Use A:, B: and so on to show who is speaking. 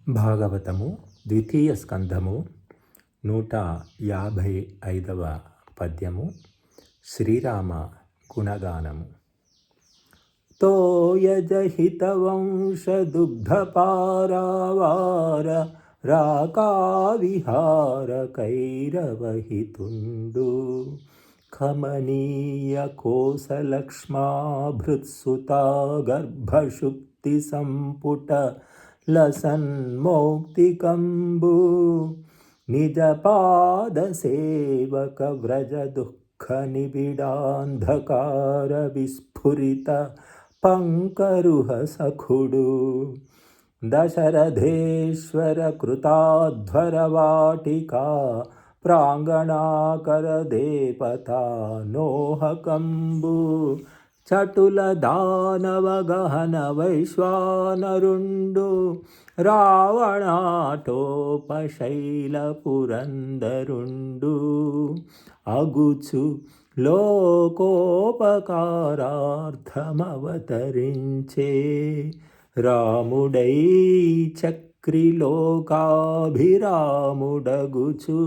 A: భాగవతము ద్వితీయ స్కంధము 155వ పద్యము. శ్రీరామ గుణగానము. తోయజహితవంశదుగ్ధపారావార రాకావిహార కైరవహితుండు కమనీయ కోసలక్ష్మాభృత్సుతా గర్భశుక్తి సంపుట లసన్మౌక్తికంబు నిజపాద సేవక వ్రజ దుఃఖ నిబిడాంధకార విస్ఫురిత పంకరుహ సఖుడు దశరథేశ్వర కృతాధ్వర వాటికా ప్రాంగణాకర దేపతా నోహకంబు చటుల దానవ గహన వైశ్వానరుండు రావణాటోపశైల పురందరుండు అగుచు లోకోపకారార్థమవతరించే రాముడై చక్రిలోకాభిరాముడగుచు.